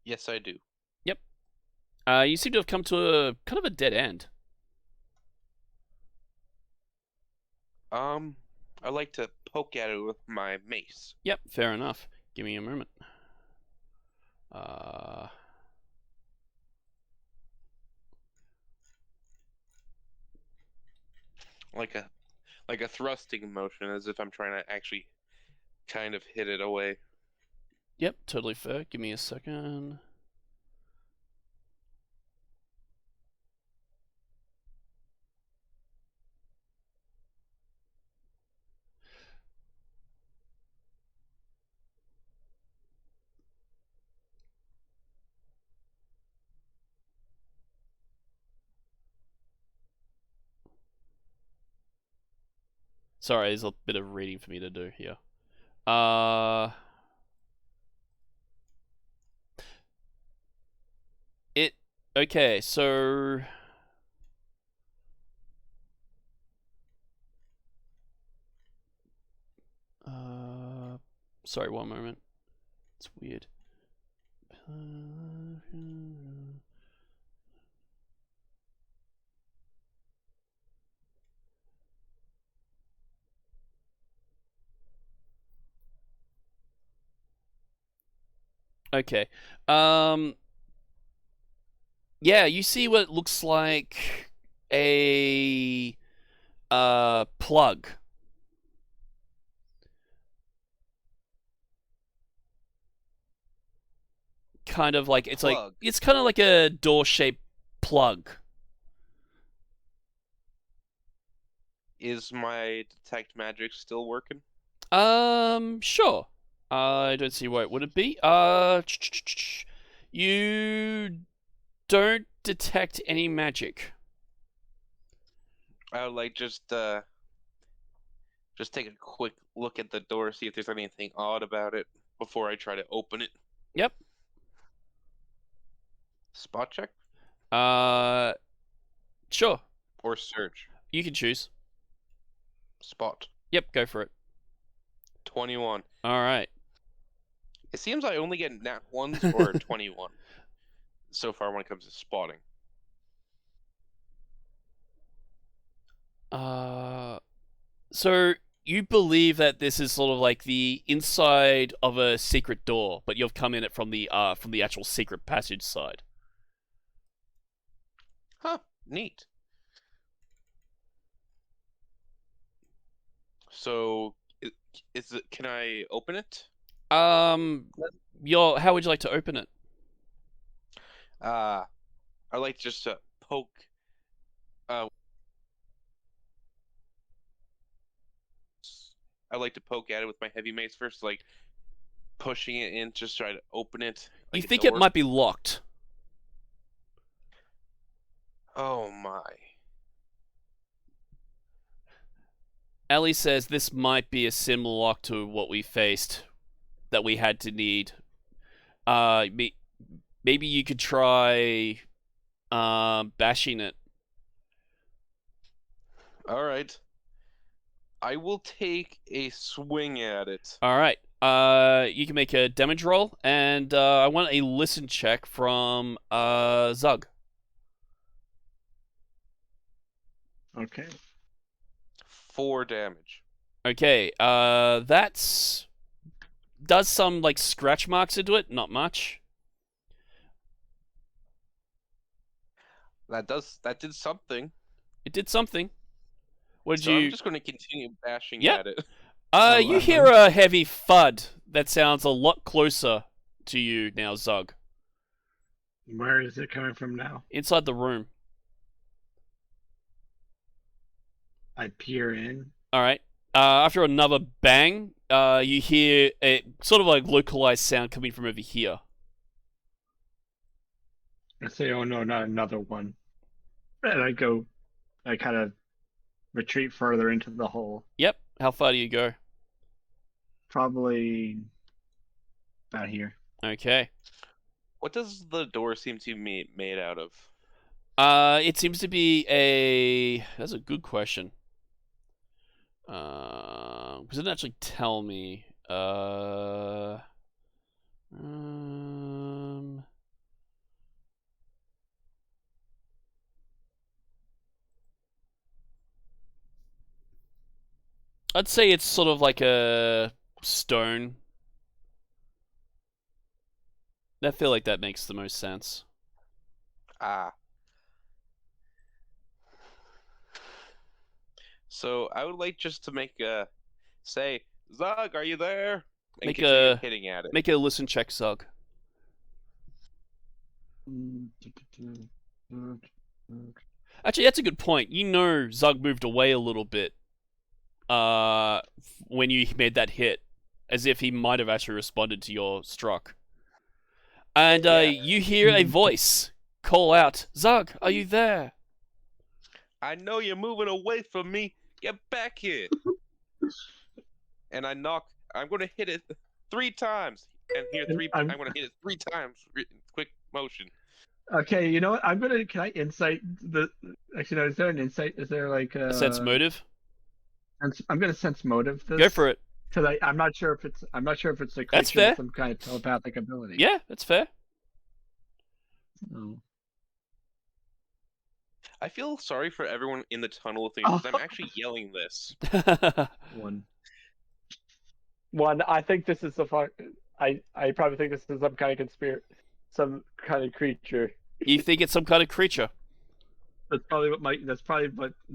Yes, I do. Yep. You seem to have come to a kind of a dead end. I like to poke at it with my mace. Yep, fair enough. Give me a moment. Like a thrusting motion, as if I'm trying to actually kind of hit it away. Yep, totally fair. Give me a second. Sorry, there's a bit of reading for me to do here. Okay, so sorry, one moment. It's weird. Okay. Yeah, you see what looks like a plug. Kind of like it's kind of like a door-shaped plug. Is my detect magic still working? Sure. I don't see why it wouldn't be. You don't detect any magic. I would like just take a quick look at the door, see if there's anything odd about it before I try to open it. Yep. Spot check? Sure. Or search? You can choose. Spot. Yep, go for it. 21. All right. It seems I only get nat 1s or 21 so far when it comes to spotting. So you believe that this is sort of like the inside of a secret door, but you've come in it from the actual secret passage side. Huh, neat. So, can I open it? How would you like to open it? I like just to poke. I like to poke at it with my heavy mace first, like pushing it in, just try to open it. You think it might be locked? Oh my. Ellie says this might be a similar lock to what we faced, that we had to need. Maybe you could try bashing it. All right. I will take a swing at it. All right. You can make a damage roll, and I want a listen check from Zug. Okay. 4 damage. Okay. That's does some like scratch marks into it. Not much. That did something. It did something. What did So you? I'm just going to continue bashing Yep. at it. You hear a heavy thud that sounds a lot closer to you now, Zug. Where is it coming from now? Inside the room. I peer in. All right. After another bang, you hear a sort of like localized sound coming from over here. I say, oh no, not another one. And I kind of retreat further into the hole. Yep. How far do you go? Probably about here. Okay. What does the door seem to be made out of? It seems to be a... That's a good question. Because it didn't actually tell me. I'd say it's sort of like a stone. I feel like that makes the most sense. Ah. So I would like just to make a say, Zug, are you there? And Make continue a- hitting at it. Make a listen check, Zug. Actually, that's a good point. You know Zug moved away a little bit when you made that hit, as if he might have actually responded to your struck. And you hear a voice call out, Zug, are you there? I know you're moving away from me. Get back here. And I knock. I'm going to hit it 3 times. And here I'm going to hit it 3 times. Quick motion. Okay, you know what? Can I insight the... Actually, no, is there an insight? Is there like a... Sense motive? I'm going to sense motive this. Go for it. Because I'm not sure if it's a creature That's fair. with some kind of telepathic ability. Yeah, that's fair. Oh. I feel sorry for everyone in the tunnel thing because I'm actually yelling this. One. I think this is I probably think this is some kind of some kind of creature. You think it's some kind of creature? That's probably what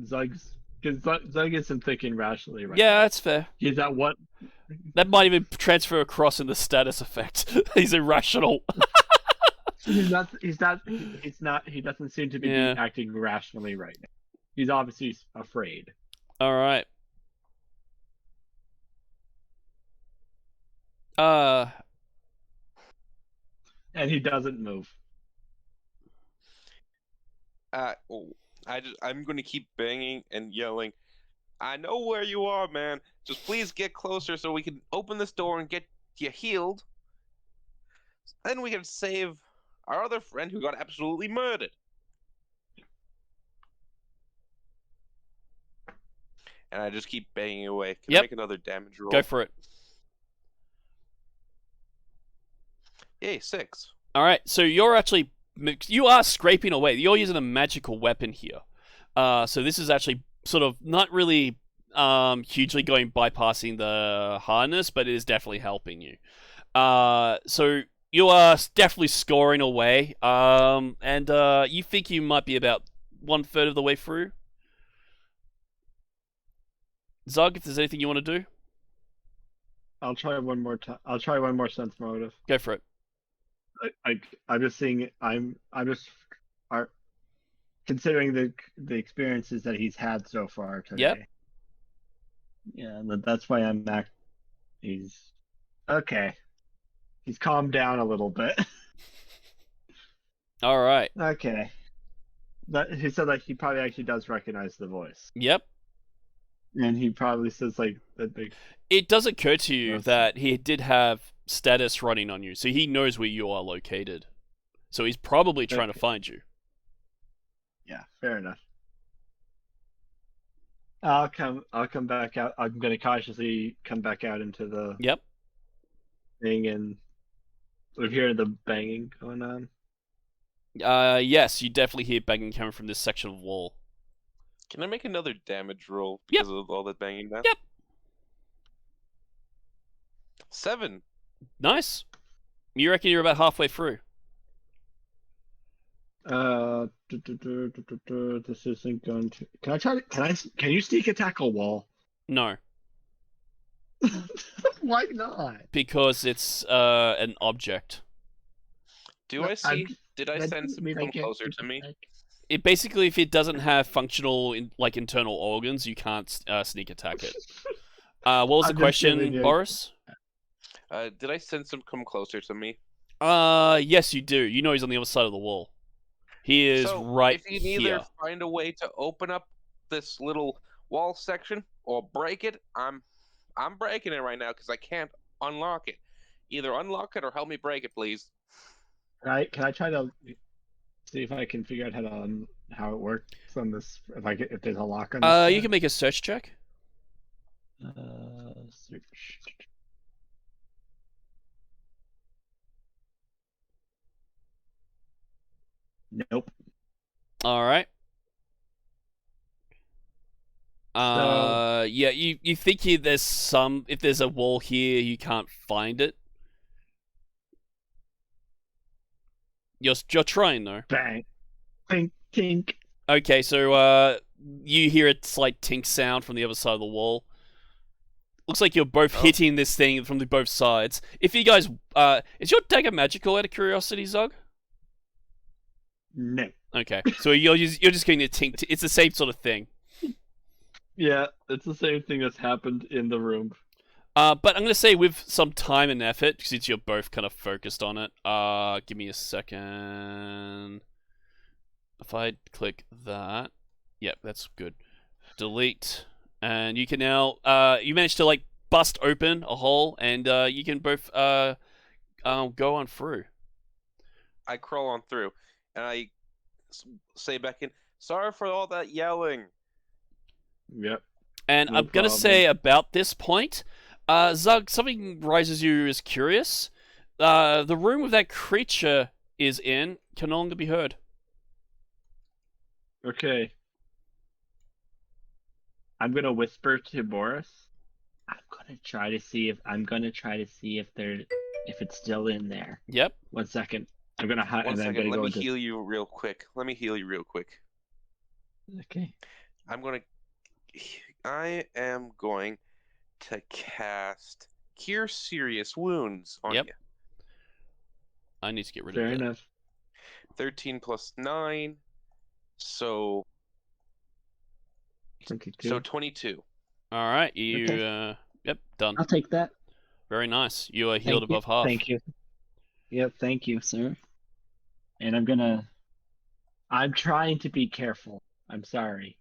Zug's... Because Zug isn't thinking rationally right now. Yeah, that's fair. He's at what? That might even transfer across in the status effect. He's irrational. He doesn't seem to be acting rationally right now. He's obviously afraid. All right. And he doesn't move. I'm going to keep banging and yelling. I know where you are, man. Just please get closer so we can open this door and get you healed. Then we can save our other friend who got absolutely murdered. And I just keep banging away. Can I make another damage roll? Go for it. Yay, 6. All right, so you are scraping away. You're using a magical weapon here. So this is actually sort of not really hugely bypassing the harness, but it is definitely helping you. So you are definitely scoring away, and you think you might be about 1/3 of the way through. Zug, if there's anything you want to do, I'll try one more time. I'll try one more sense motive. go for it. I'm just seeing. I'm just considering the experiences that he's had so far today. Yep. Yeah, that's why I'm back. He's okay. He's calmed down a little bit. All right. Okay. He said that he probably actually does recognize the voice. Yep. And he probably says like that big. It does occur to you that he did have status running on you, so he knows where you are located. So he's probably trying to find you. Yeah, fair enough. I'll come back out. I'm gonna cautiously come back out into the thing, and we're hearing the banging going on. Yes, you definitely hear banging coming from this section of wall. Can I make another damage roll because of all that banging now? Yep. 7. Nice. You reckon you're about halfway through? This isn't going to. Can I try to? Can you sneak attack a wall? No. Why not? Because it's an object. Do I see? Did I sense him come closer to me? It basically, if it doesn't have functional internal organs, you can't sneak attack it. What was the question, Boris? Did I sense him come closer to me? Yes, you do. You know he's on the other side of the wall. He is right here. If you can either find a way to open up this little wall section or break it, I'm breaking it right now because I can't unlock it. Either unlock it or help me break it, please. Can I try to see if I can figure out how it works on this? If there's a lock on this. You can make a search check. Search. Nope. All right. Yeah, you think there's some. If there's a wall here, you can't find it. You're trying though. Bang. Tink, tink. Okay, so you hear a slight tink sound from the other side of the wall. Looks like you're both hitting this thing from both sides. If you guys, is your dagger magical? Out of curiosity, Zog? No. Okay, so you're just getting a tink. It's the same sort of thing. Yeah, it's the same thing that's happened in the room. But I'm gonna say with some time and effort, since you're both kind of focused on it. Give me a second. If I click that, yep, that's good. Delete, and you can now. You managed to bust open a hole, and you can both go on through. I crawl on through, and I say back in, "Sorry for all that yelling." Yep. And I'm gonna say about this point, Zug, something rises you as curious. The room with that creature is in can no longer be heard. Okay. I'm gonna whisper to Boris. I'm gonna try to see if it's still in there. Yep. 1 second. I'm gonna hide. One second. Let me heal you real quick. Okay. I am going to cast Cure Serious Wounds on you. I need to get rid of that. Fair enough. 13 plus 9, so 22. So 22. All right, you. Okay. Yep, done. I'll take that. Very nice. You are healed above half. Thank you. Yep, thank you, sir. And I'm trying to be careful. I'm sorry.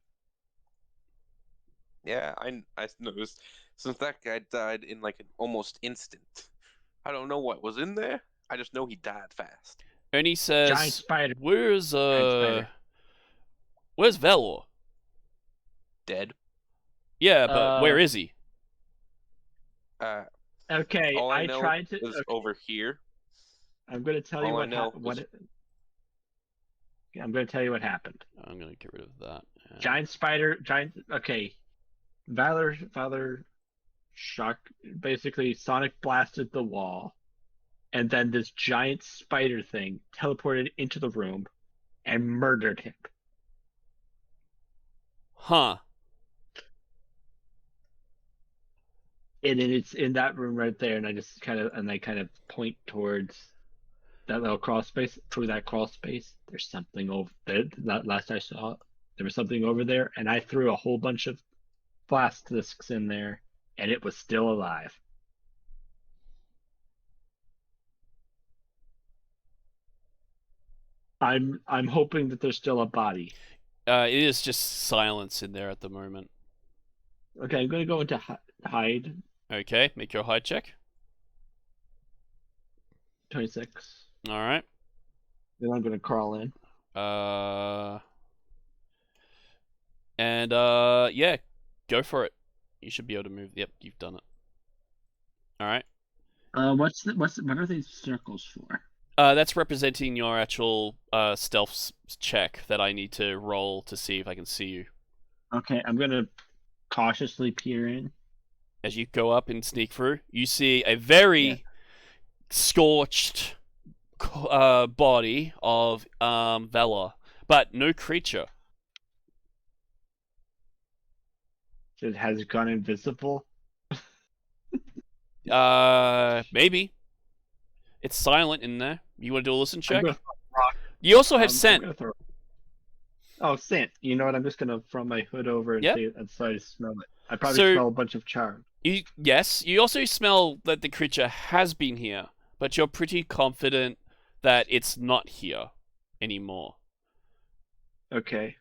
Yeah, I noticed. Since that guy died in an almost instant. I don't know what was in there. I just know he died fast. Ernie says, Giant spider. Where's Valor? Dead. Yeah, but where is he? Okay, all I know tried to. Is over here. I'm going to tell you what happened. I'm going to tell you what happened. I'm going to get rid of that. Giant spider. Okay. Valor shock. Basically, Sonic blasted the wall, and then this giant spider thing teleported into the room and murdered him. Huh. And it's in that room right there, and I kind of point towards that little crawl space. Through that crawl space, there's something over there. Last I saw, there was something over there, and I threw a whole bunch of blast discs in there, and it was still alive. I'm hoping that there's still a body. It is just silence in there at the moment. Okay, I'm gonna go into hide. Okay, make your hide check. 26. All right. Then I'm gonna crawl in. Yeah, go for it. You should be able to move. Yep, you've done it. All right. What are these circles for? That's representing your actual stealth check that I need to roll to see if I can see you. Okay, I'm gonna cautiously peer in. As you go up and sneak through, you see a very scorched body of Valar, but no creature. Has it gone invisible? Maybe. It's silent in there. You want to do a listen check? I'm gonna throw a rock. You also have scent. Oh, scent. You know what? I'm just gonna throw my hood over and see and try to smell it. I probably smell a bunch of charm. Yes. You also smell that the creature has been here, but you're pretty confident that it's not here anymore. Okay.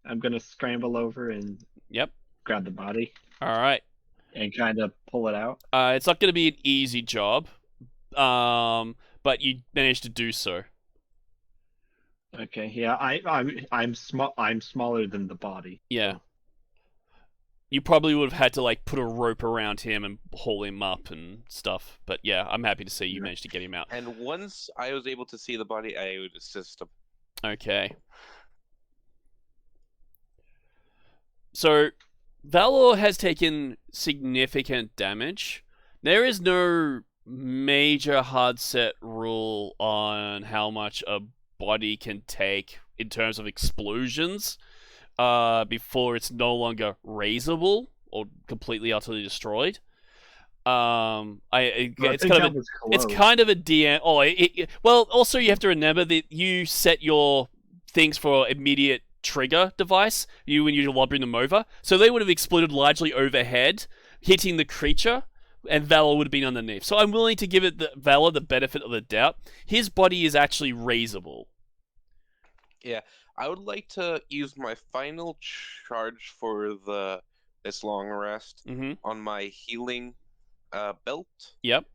I'm gonna scramble over and grab the body. All right. And kind of pull it out. It's not going to be an easy job, but you managed to do so. Okay. Yeah. I'm small. I'm smaller than the body. Yeah. You probably would have had to like put a rope around him and haul him up and stuff. But yeah, I'm happy to see you managed to get him out. And once I was able to see the body, I would assist him. Okay. So, Valar has taken significant damage. There is no major hard set rule on how much a body can take in terms of explosions before it's no longer raisable or completely utterly destroyed. It's kind of a DM. Well, also you have to remember that you set your things for immediate trigger device when you're lobbing them over, so they would have exploded largely overhead, hitting the creature, and Valar would have been underneath. So I'm willing to give Valar the benefit of the doubt. His body is actually raisable. Yeah, I would like to use my final charge for this long rest on my healing belt. Yep.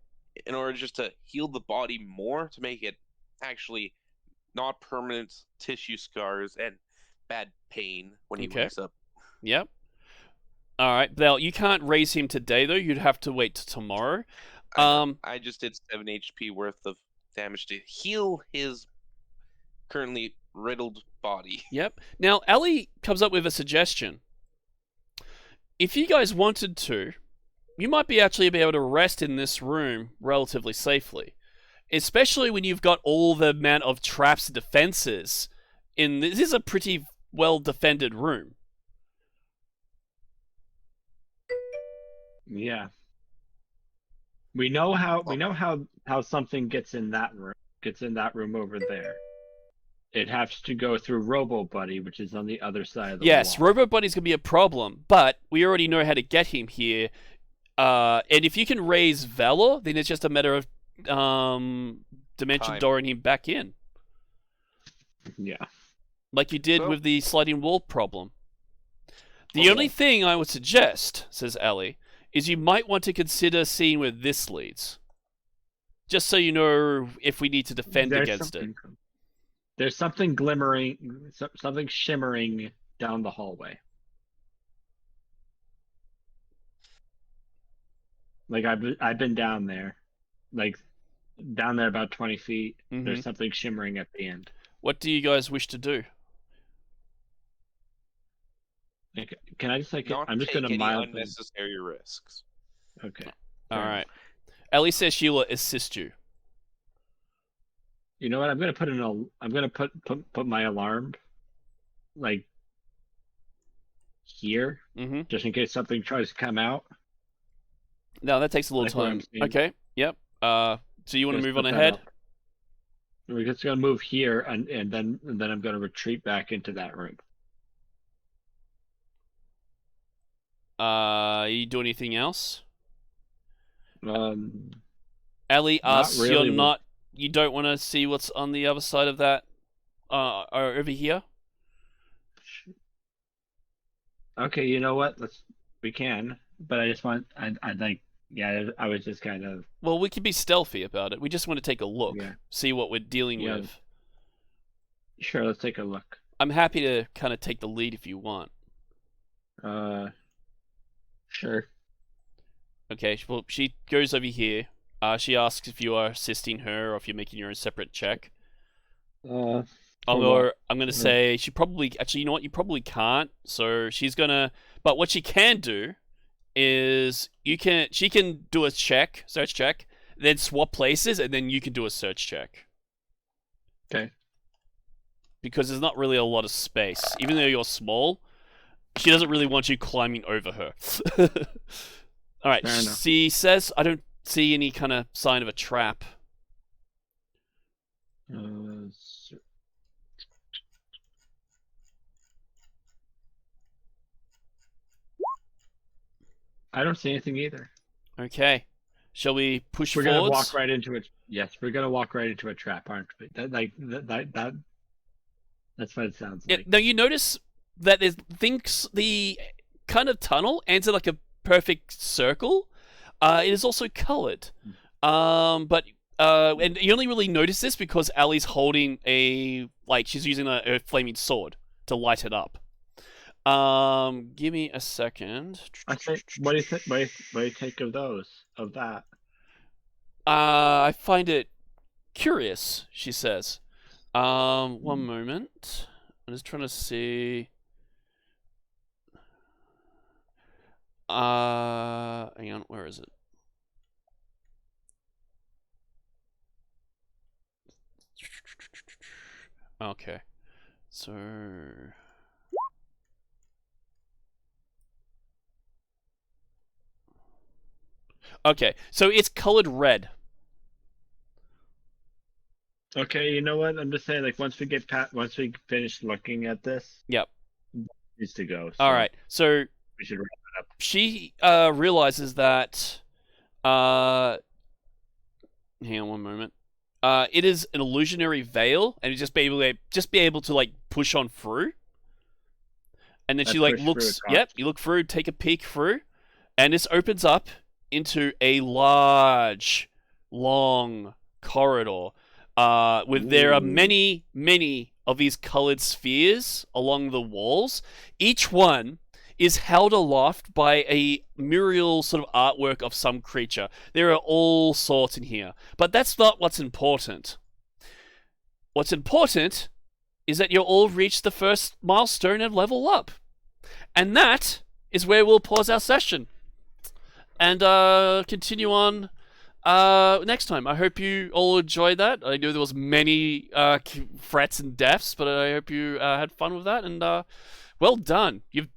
In order just to heal the body more, to make it actually not permanent tissue scars and bad pain when he wakes up. Yep. All right, Val, you can't raise him today though. You'd have to wait till tomorrow. I just did 7 HP worth of damage to heal his currently riddled body. Yep. Now, Ellie comes up with a suggestion. If you guys wanted to, you might actually be able to rest in this room relatively safely, especially when you've got all the amount of traps and defenses. This is a pretty well defended room. Yeah. We know how something gets in that room over there. It has to go through Robo Buddy, which is on the other side of the wall. Yes, Robo Buddy's gonna be a problem, but we already know how to get him here. And if you can raise Valar, then it's just a matter of dimension dooring him back in. Yeah. Like you did with the sliding wall problem. The only thing I would suggest, says Ellie, is you might want to consider seeing where this leads. Just so you know if we need to defend against it. There's something glimmering, something shimmering down the hallway. Like I've been down there. Like down there about 20 feet. Mm-hmm. There's something shimmering at the end. What do you guys wish to do? Can I just I'm just going to mildly unnecessary risks. Okay. All right. Ellie says she'll assist you. You know what? I'm going to put my alarm like here, just in case something tries to come out. No, that takes a little time. Okay. Yep. So you want to move on ahead? We're just going to move here, and then I'm going to retreat back into that room. You do anything else? Ellie asks you don't want to see what's on the other side of that are over here. Okay, you know what? We can, but I just want I like I was just kind of. Well, we can be stealthy about it. We just want to take a look, see what we're dealing with. Sure, let's take a look. I'm happy to kind of take the lead if you want. Sure. Okay, well, she goes over here. She asks if you are assisting her or if you're making your own separate check. Or I'm going to say she probably... Actually, you know what? You probably can't. So she's going to... But what she can do is she can do a search check, then swap places, and then you can do a search check. Okay. Because there's not really a lot of space. Even though you're small, she doesn't really want you climbing over her. Alright, she says, I don't see any kind of sign of a trap. I don't see anything either. Okay. Shall we push forwards? We're gonna walk right into it. Yes, we're gonna walk right into a trap, aren't we? That's what it sounds like. Now you notice that the kind of tunnel ends in like a perfect circle. It is also colored. And you only really notice this because Ali's holding she's using a flaming sword to light it up. Give me a second. I think. What do you think? What do you think of that? I find it curious. She says. One moment. I'm just trying to see. Hang on. Where is it? Okay. So. Okay, so it's colored red. Okay, you know what? I'm just saying, once we finish looking at this, yep, it needs to go. So all right, so we should wrap it up. She realizes that. Hang on one moment. It is an illusionary veil, and just be able to push on through. And then she looks. Yep, you look through, take a peek through, and this opens up into a large, long corridor. There are many, many of these colored spheres along the walls. Each one is held aloft by a mural sort of artwork of some creature. There are all sorts in here. But that's not what's important. What's important is that you'll all reach the first milestone and level up. And that is where we'll pause our session. And continue on next time. I hope you all enjoyed that. I know there was many threats and deaths, but I hope you had fun with that. And well done. You've